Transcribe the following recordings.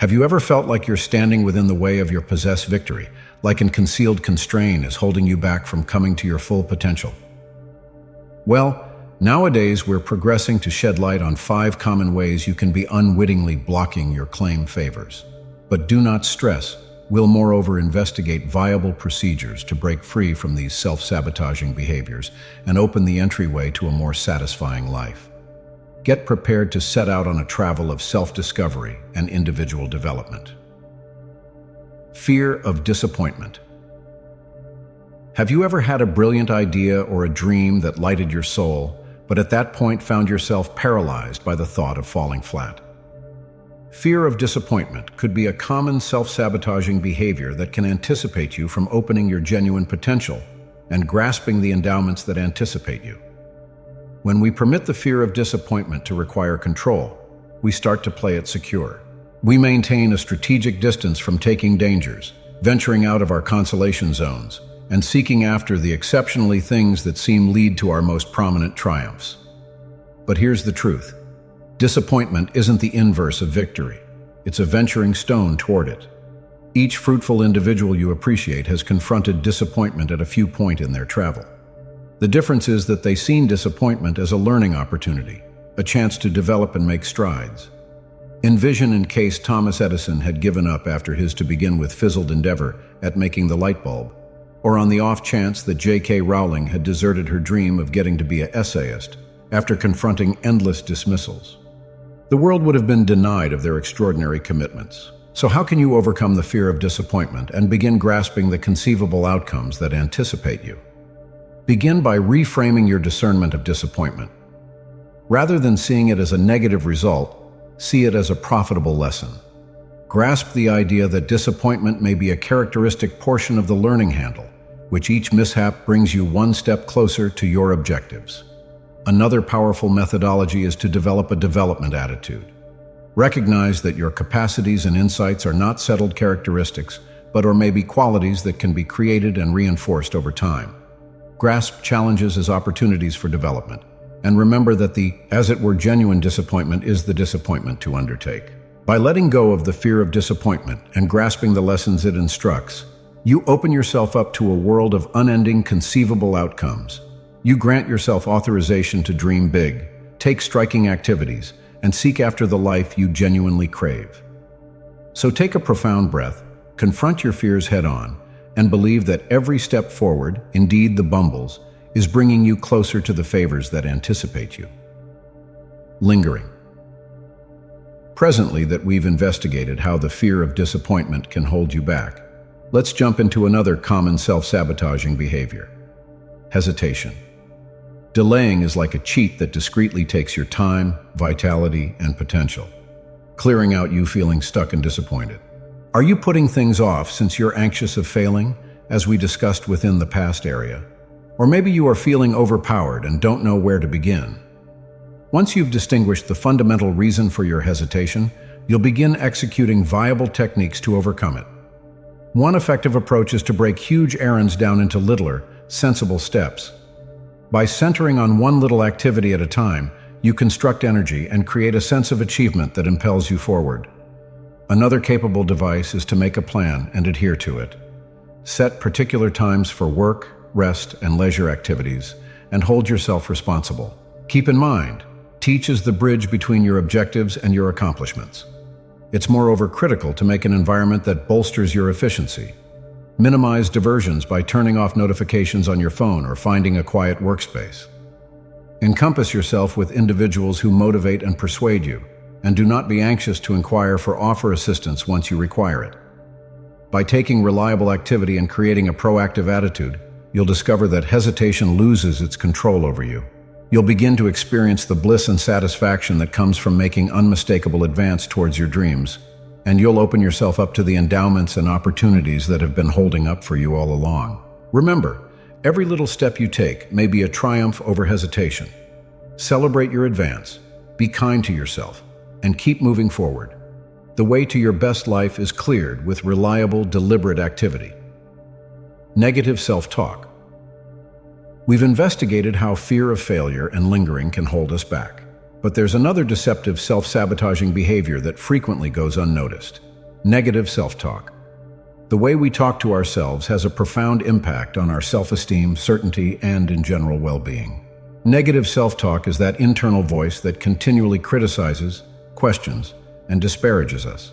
Have you ever felt like you're standing within the way of your possessed victory, like a concealed constraint is holding you back from coming to your full potential? Well, nowadays we're progressing to shed light on 5 common ways you can be unwittingly blocking your claimed favors. But do not stress. We'll moreover investigate viable procedures to break free from these self-sabotaging behaviors and open the entryway to a more satisfying life. Get prepared to set out on a travel of self-discovery and individual development. Fear of disappointment. Have you ever had a brilliant idea or a dream that lighted your soul, but at that point found yourself paralyzed by the thought of falling flat? Fear of disappointment could be a common self-sabotaging behavior that can anticipate you from opening your genuine potential and grasping the endowments that anticipate you. When we permit the fear of disappointment to require control, we start to play it secure. We maintain a strategic distance from taking dangers, venturing out of our consolation zones, and seeking after the exceptionally things that seem lead to our most prominent triumphs. But here's the truth. Disappointment isn't the inverse of victory. It's a venturing stone toward it. Each fruitful individual you appreciate has confronted disappointment at a few points in their travel. The difference is that they seen disappointment as a learning opportunity, a chance to develop and make strides. Envision in case Thomas Edison had given up after his to begin with fizzled endeavor at making the light bulb, or on the off chance that J.K. Rowling had deserted her dream of getting to be an essayist after confronting endless dismissals. The world would have been denied of their extraordinary commitments. So how can you overcome the fear of disappointment and begin grasping the conceivable outcomes that anticipate you? Begin by reframing your discernment of disappointment. Rather than seeing it as a negative result, see it as a profitable lesson. Grasp the idea that disappointment may be a characteristic portion of the learning handle, which each mishap brings you one step closer to your objectives. Another powerful methodology is to develop a development attitude. Recognize that your capacities and insights are not settled characteristics, but are maybe qualities that can be created and reinforced over time. Grasp challenges as opportunities for development, and remember that the, as it were, genuine disappointment is the disappointment to undertake. By letting go of the fear of disappointment and grasping the lessons it instructs, you open yourself up to a world of unending conceivable outcomes. You grant yourself authorization to dream big, take striking activities, and seek after the life you genuinely crave. So take a profound breath, confront your fears head-on, and believe that every step forward, indeed the bumbles, is bringing you closer to the favors that anticipate you. Lingering. Presently that we've investigated how the fear of disappointment can hold you back, let's jump into another common self-sabotaging behavior: hesitation. Delaying is like a cheat that discreetly takes your time, vitality, and potential, clearing out you feeling stuck and disappointed. Are you putting things off since you're anxious of failing, as we discussed within the past area? Or maybe you are feeling overpowered and don't know where to begin. Once you've distinguished the fundamental reason for your hesitation, you'll begin executing viable techniques to overcome it. One effective approach is to break huge errands down into littler, sensible steps. By centering on one little activity at a time, you construct energy and create a sense of achievement that impels you forward. Another capable device is to make a plan and adhere to it. Set particular times for work, rest, and leisure activities, and hold yourself responsible. Keep in mind, teach is the bridge between your objectives and your accomplishments. It's moreover critical to make an environment that bolsters your efficiency. Minimize diversions by turning off notifications on your phone or finding a quiet workspace. Encompass yourself with individuals who motivate and persuade you, and do not be anxious to inquire for offer assistance once you require it. By taking reliable activity and creating a proactive attitude, you'll discover that hesitation loses its control over you. You'll begin to experience the bliss and satisfaction that comes from making unmistakable advance towards your dreams, and you'll open yourself up to the endowments and opportunities that have been holding up for you all along. Remember, every little step you take may be a triumph over hesitation. Celebrate your advance, be kind to yourself, and keep moving forward. The way to your best life is cleared with reliable, deliberate activity. Negative self-talk. We've investigated how fear of failure and lingering can hold us back. But there's another deceptive self-sabotaging behavior that frequently goes unnoticed: Negative self-talk. The way we talk to ourselves has a profound impact on our self-esteem, certainty, and in general well-being. Negative self-talk is that internal voice that continually criticizes, questions, and disparages us.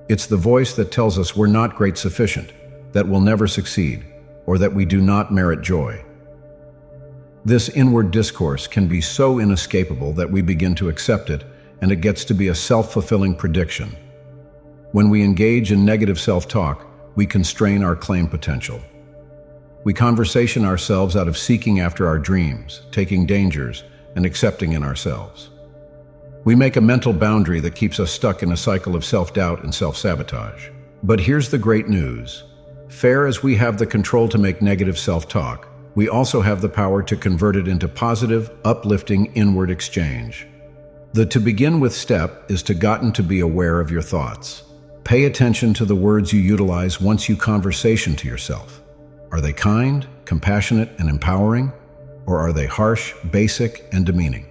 It's the voice that tells us we're not great sufficient, that we'll never succeed, or that we do not merit joy. This inward discourse can be so inescapable that we begin to accept it, and it gets to be a self-fulfilling prediction. When we engage in negative self-talk, we constrain our claim potential. We conversation ourselves out of seeking after our dreams, taking dangers, and accepting in ourselves. We make a mental boundary that keeps us stuck in a cycle of self-doubt and self-sabotage. But here's the great news. Fair as we have the control to make negative self-talk, we also have the power to convert it into positive, uplifting inward exchange. The to begin with step is to be aware of your thoughts. Pay attention to the words you utilize once you conversation to yourself. Are they kind, compassionate, and empowering? Or are they harsh, basic, and demeaning?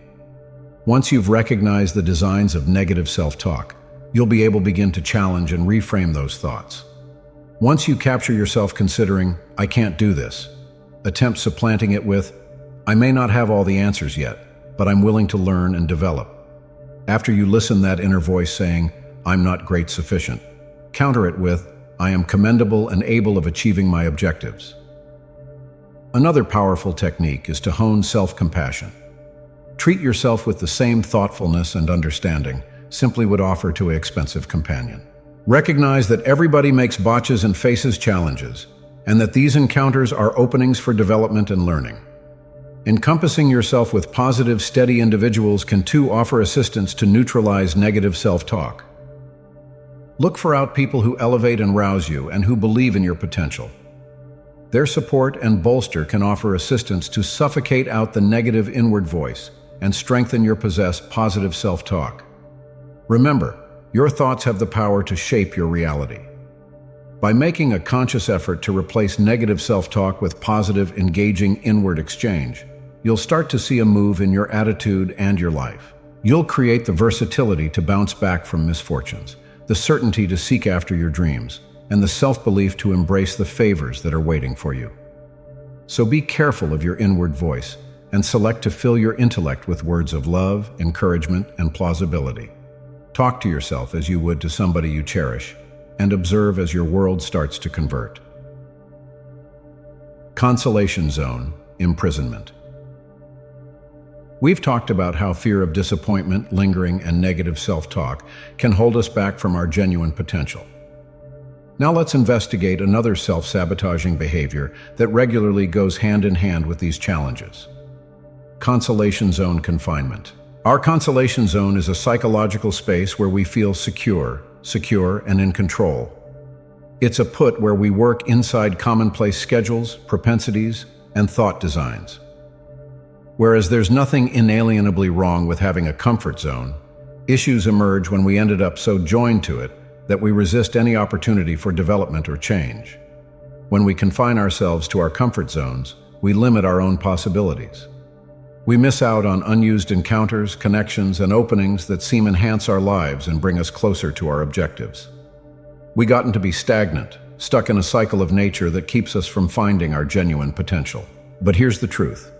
Once you've recognized the designs of negative self-talk, you'll be able to begin to challenge and reframe those thoughts. Once you capture yourself considering, "I can't do this," attempt supplanting it with, "I may not have all the answers yet, but I'm willing to learn and develop." After you listen that inner voice saying, "I'm not great sufficient," counter it with, "I am commendable and able of achieving my objectives." Another powerful technique is to hone self-compassion. Treat yourself with the same thoughtfulness and understanding simply would offer to an expensive companion. Recognize that everybody makes botches and faces challenges, and that these encounters are openings for development and learning. Encompassing yourself with positive, steady individuals can too offer assistance to neutralize negative self-talk. Look for out people who elevate and rouse you and who believe in your potential. Their support and bolster can offer assistance to suffocate out the negative inward voice and strengthen your positive self-talk. Remember, your thoughts have the power to shape your reality. By making a conscious effort to replace negative self-talk with positive, engaging inward exchange, you'll start to see a move in your attitude and your life. You'll create the versatility to bounce back from misfortunes, the certainty to seek after your dreams, and the self-belief to embrace the favors that are waiting for you. So be careful of your inward voice and select to fill your intellect with words of love, encouragement, and plausibility. Talk to yourself as you would to somebody you cherish, and observe as your world starts to convert. Consolation zone, imprisonment. We've talked about how fear of disappointment, lingering, and negative self-talk can hold us back from our genuine potential. Now let's investigate another self-sabotaging behavior that regularly goes hand in hand with these challenges. Consolation zone confinement. Our consolation zone is a psychological space where we feel secure, and in control. It's a put where we work inside commonplace schedules, propensities, and thought designs. Whereas there's nothing inalienably wrong with having a comfort zone, issues emerge when we ended up so joined to it that we resist any opportunity for development or change. When we confine ourselves to our comfort zones, we limit our own possibilities. We miss out on unused encounters, connections, and openings that seem enhance our lives and bring us closer to our objectives. We gotten to be stagnant, stuck in a cycle of nature that keeps us from finding our genuine potential. But here's the truth.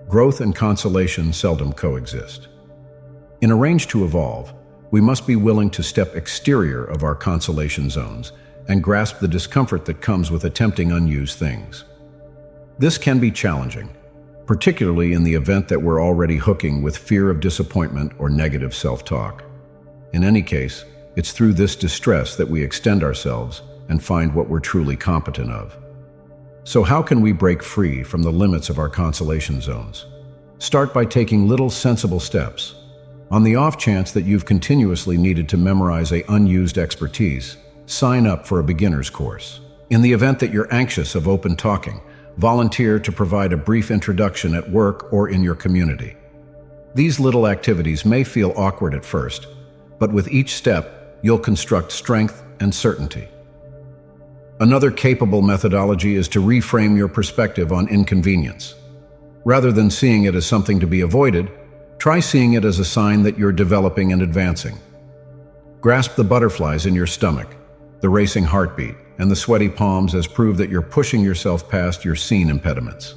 Growth and consolation seldom coexist. In a range to evolve, we must be willing to step exterior of our consolation zones and grasp the discomfort that comes with attempting unused things. This can be challenging, particularly in the event that we're already hooking with fear of disappointment or negative self-talk. In any case, it's through this distress that we extend ourselves and find what we're truly competent of. So how can we break free from the limits of our consolation zones? Start by taking little sensible steps. On the off chance that you've continuously needed to memorize an unused expertise, sign up for a beginner's course. In the event that you're anxious of open talking, volunteer to provide a brief introduction at work or in your community. These little activities may feel awkward at first, but with each step, you'll construct strength and certainty. Another capable methodology is to reframe your perspective on inconvenience. Rather than seeing it as something to be avoided, try seeing it as a sign that you're developing and advancing. Grasp the butterflies in your stomach, the racing heartbeat, and the sweaty palms as proof that you're pushing yourself past your seen impediments.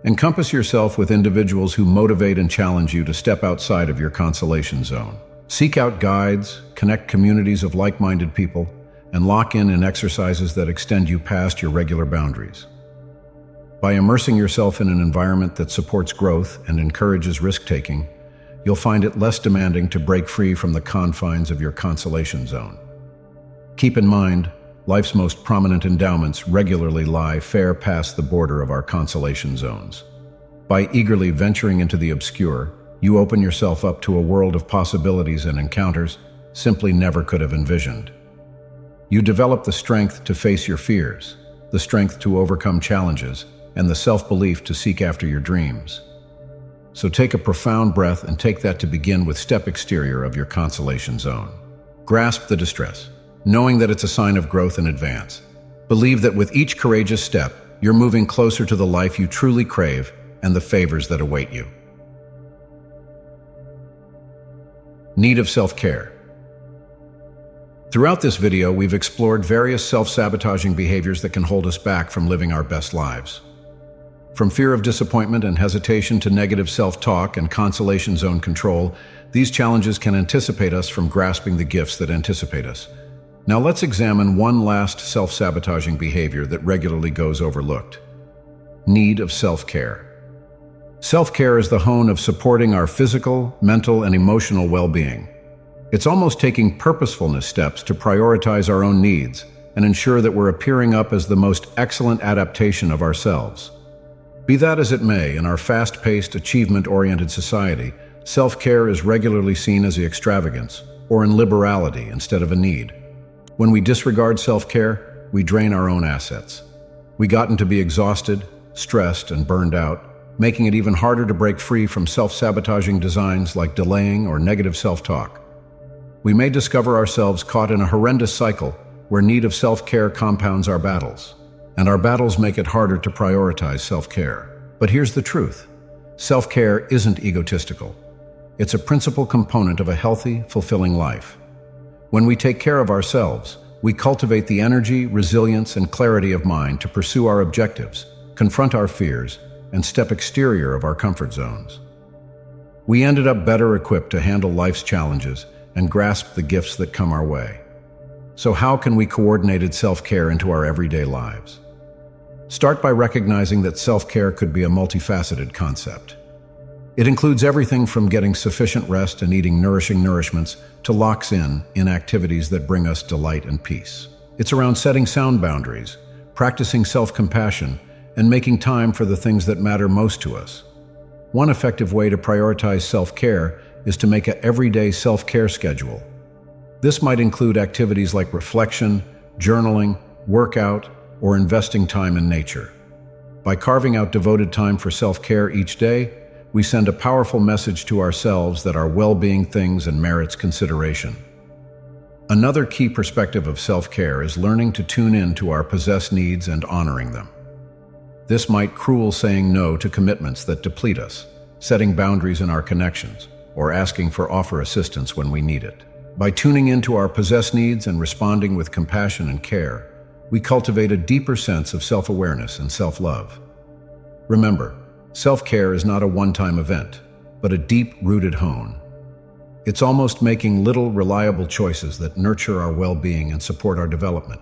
Encompass yourself with individuals who motivate and challenge you to step outside of your consolation zone. Seek out guides, connect communities of like-minded people, and lock in exercises that extend you past your regular boundaries. By immersing yourself in an environment that supports growth and encourages risk-taking, you'll find it less demanding to break free from the confines of your consolation zone. Keep in mind, life's most prominent endowments regularly lie fair past the border of our consolation zones. By eagerly venturing into the obscure, you open yourself up to a world of possibilities and encounters simply never could have envisioned. You develop the strength to face your fears, the strength to overcome challenges, and the self-belief to seek after your dreams. So take a profound breath and take that to begin with step exterior of your consolation zone. Grasp the distress, knowing that it's a sign of growth and advance. Believe that with each courageous step, you're moving closer to the life you truly crave and the favors that await you. Need of self-care. Throughout this video, we've explored various self-sabotaging behaviors that can hold us back from living our best lives. From fear of disappointment and hesitation to negative self-talk and consolation zone control, these challenges can anticipate us from grasping the gifts that anticipate us. Now let's examine one last self-sabotaging behavior that regularly goes overlooked. Need of self-care. Self-care is the hone of supporting our physical, mental, and emotional well-being. It's almost taking purposefulness steps to prioritize our own needs and ensure that we're appearing up as the most excellent adaptation of ourselves. Be that as it may, in our fast-paced, achievement-oriented society, self-care is regularly seen as an extravagance or in liberality instead of a need. When we disregard self-care, we drain our own assets. We gotten to be exhausted, stressed, and burned out, making it even harder to break free from self-sabotaging designs like delaying or negative self-talk. We may discover ourselves caught in a horrendous cycle where need of self-care compounds our battles, and our battles make it harder to prioritize self-care. But here's the truth. Self-care isn't egotistical. It's a principal component of a healthy, fulfilling life. When we take care of ourselves, we cultivate the energy, resilience, and clarity of mind to pursue our objectives, confront our fears, and step exterior of our comfort zones. We ended up better equipped to handle life's challenges and grasp the gifts that come our way. So how can we coordinate self-care into our everyday lives? Start by recognizing that self-care could be a multifaceted concept. It includes everything from getting sufficient rest and eating nourishing nourishments to locks in activities that bring us delight and peace. It's around setting sound boundaries, practicing self-compassion, and making time for the things that matter most to us. One effective way to prioritize self-care is to make an everyday self-care schedule. This might include activities like reflection, journaling, workout, or investing time in nature. By carving out devoted time for self-care each day, we send a powerful message to ourselves that our well-being things and merits consideration. Another key perspective of self-care is learning to tune in to our possessed needs and honoring them. This might cruel saying no to commitments that deplete us, setting boundaries in our connections, or asking for offer assistance when we need it. By tuning into our possessed needs and responding with compassion and care, we cultivate a deeper sense of self-awareness and self-love. Remember, self-care is not a one-time event, but a deep-rooted hone. It's almost making little, reliable choices that nurture our well-being and support our development.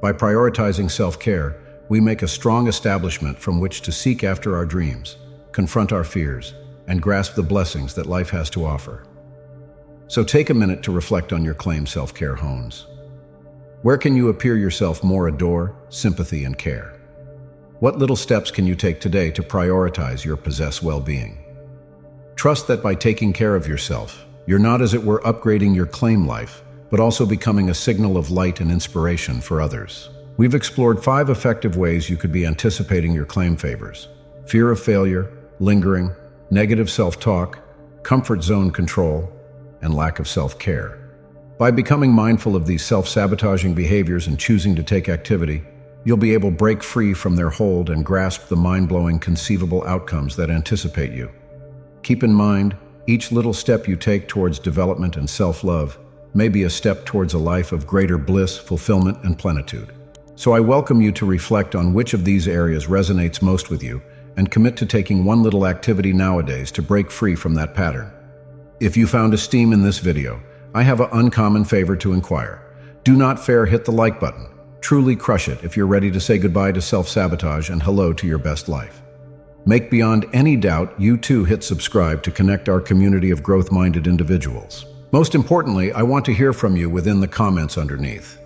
By prioritizing self-care, we make a strong establishment from which to seek after our dreams, confront our fears, and grasp the blessings that life has to offer. So take a minute to reflect on your claimed self-care hones. Where can you appear yourself more adore, sympathy, and care? What little steps can you take today to prioritize your possessed well-being? Trust that by taking care of yourself, you're not, as it were, upgrading your claim life, but also becoming a signal of light and inspiration for others. We've explored 5 effective ways you could be anticipating your claim favors: fear of failure, lingering, negative self-talk, comfort zone control, and lack of self-care. By becoming mindful of these self-sabotaging behaviors and choosing to take activity, you'll be able to break free from their hold and grasp the mind-blowing conceivable outcomes that anticipate you. Keep in mind, each little step you take towards development and self-love may be a step towards a life of greater bliss, fulfillment, and plenitude. So I welcome you to reflect on which of these areas resonates most with you and commit to taking one little activity nowadays to break free from that pattern. If you found esteem in this video, I have an uncommon favor to inquire. Do not hit the like button. Truly crush it if you're ready to say goodbye to self-sabotage and hello to your best life. Make beyond any doubt you too hit subscribe to connect our community of growth-minded individuals. Most importantly, I want to hear from you within the comments underneath.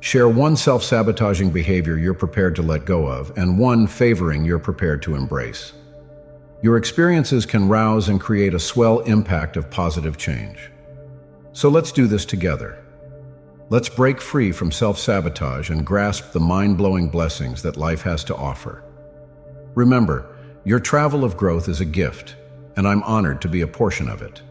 Share one self-sabotaging behavior you're prepared to let go of and one favoring you're prepared to embrace. Your experiences can rouse and create a swell impact of positive change. So let's do this together. Let's break free from self-sabotage and grasp the mind-blowing blessings that life has to offer. Remember, your travel of growth is a gift, and I'm honored to be a portion of it.